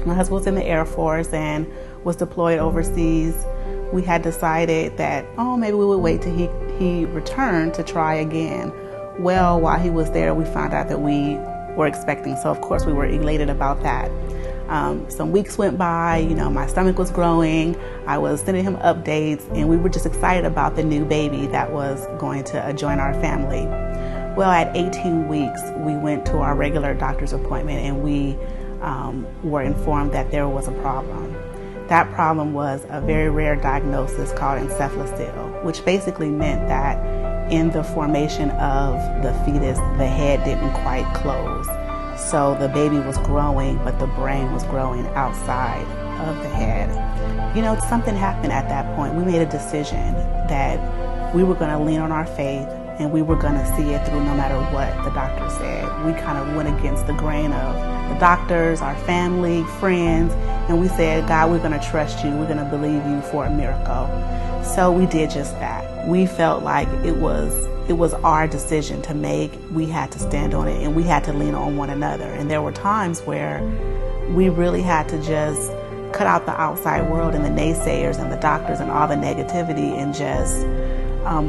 My husband was in the Air Force and was deployed overseas. We had decided that, maybe we would wait till he returned to try again. Well, while he was there, we found out that we were expecting, so of course we were elated about that. Some weeks went by, my stomach was growing, I was sending him updates, and we were just excited about the new baby that was going to join our family. Well, at 18 weeks, we went to our regular doctor's appointment, and we were informed that there was a problem. That problem was a very rare diagnosis called encephalocele, which basically meant that in the formation of the fetus, the head didn't quite close. So the baby was growing, but the brain was growing outside of the head. Something happened at that point. We made a decision that we were going to lean on our faith and we were going to see it through no matter what the doctor said. We kind of went against the grain of the doctors, our family, friends, and we said, God, we're going to trust you. We're going to believe you for a miracle. So we did just that. We felt like it was our decision to make. We had to stand on it, and we had to lean on one another. And there were times where we really had to just cut out the outside world and the naysayers and the doctors and all the negativity and just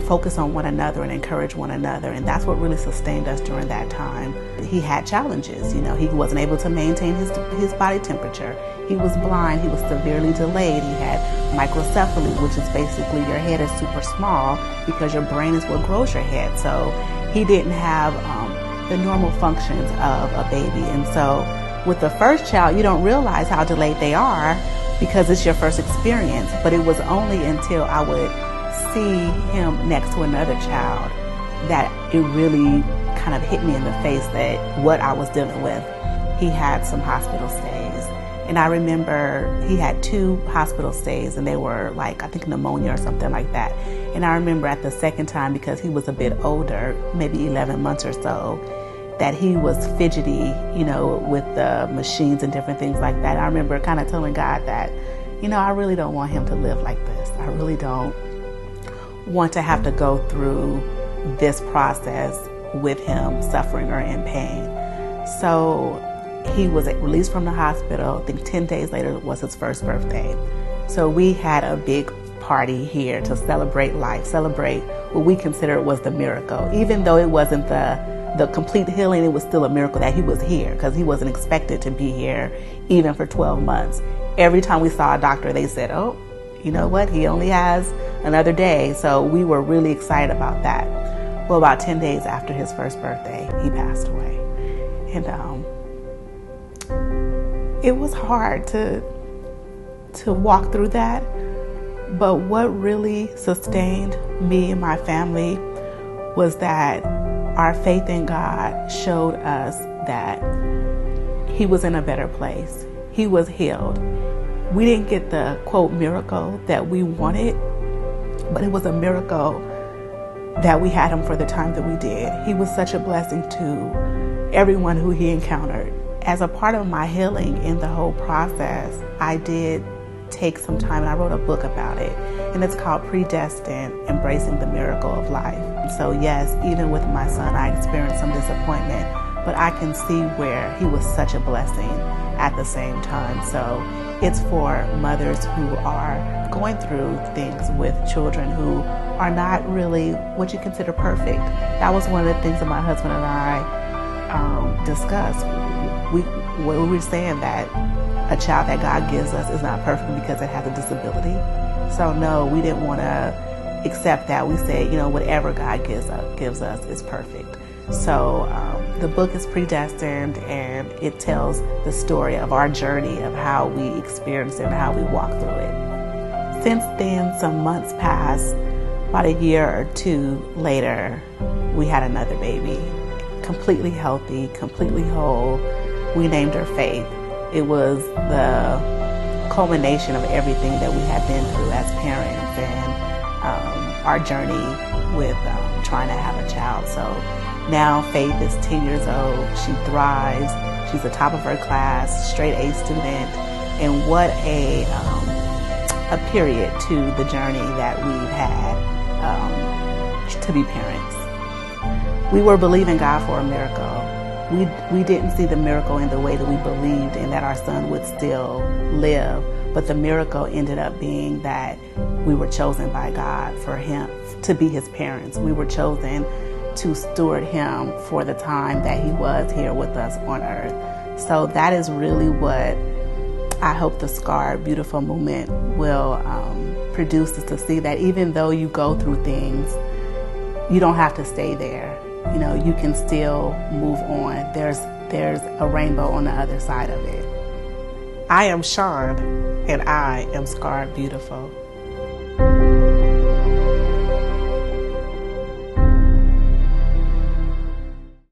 focus on one another and encourage one another. And that's what really sustained us during that time. He had challenges. He wasn't able to maintain his body temperature. He was blind. He was severely delayed. He had microcephaly, which is basically your head is super small because your brain is what grows your head. So he didn't have the normal functions of a baby. And so with the first child, you don't realize how delayed they are because it's your first experience. But it was only until I would see him next to another child that it really kind of hit me in the face that what I was dealing with. He had some hospital stays. And I remember he had 2 hospital stays, and they were like, I think pneumonia or something like that. And I remember at the second time, because he was a bit older, maybe 11 months or so, that he was fidgety, with the machines and different things like that. I remember kind of telling God that, I really don't want him to live like this. I really don't want to have to go through this process with him suffering or in pain. So he was released from the hospital. I think 10 days later was his first birthday. So we had a big party here to celebrate life, celebrate what we considered was the miracle. Even though it wasn't the complete healing, it was still a miracle that he was here because he wasn't expected to be here even for 12 months. Every time we saw a doctor, they said, oh, you know what? He only has another day. So we were really excited about that. Well, about 10 days after his first birthday, he passed away. And it was hard to walk through that. But what really sustained me and my family was that our faith in God showed us that he was in a better place. He was healed. We didn't get the, quote, miracle that we wanted, but it was a miracle that we had him for the time that we did. He was such a blessing to everyone who he encountered. As a part of my healing in the whole process, I did take some time and I wrote a book about it, and it's called Predestined: Embracing the Miracle of Life. And so yes, even with my son, I experienced some disappointment, but I can see where he was such a blessing at the same time. So it's for mothers who are going through things with children who are not really what you consider perfect. That was one of the things that my husband and I discussed. We were saying that a child that God gives us is not perfect because it has a disability. So no, we didn't want to accept that. We said, whatever God gives us is perfect. So the book is Predestined, and it tells the story of our journey of how we experienced it and how we walked through it. Since then, some months passed. About a year or 2 later, we had another baby, completely healthy, completely whole. We named her Faith. It was the culmination of everything that we had been through as parents and our journey with trying to have a child. So now Faith is 10 years old. She thrives. She's the top of her class, straight A student. And what a period to the journey that we've had to be parents. We were believing God for a miracle. we didn't see the miracle in the way that we believed and that our son would still live. But the miracle ended up being that we were chosen by God for him to be his parents. We were chosen to steward him for the time that he was here with us on earth. So that is really what I hope the Scarred Beautiful movement will produce, is to see that even though you go through things, you don't have to stay there. You know, you can still move on. There's a rainbow on the other side of it. I am Shawn, and I am Scarred Beautiful.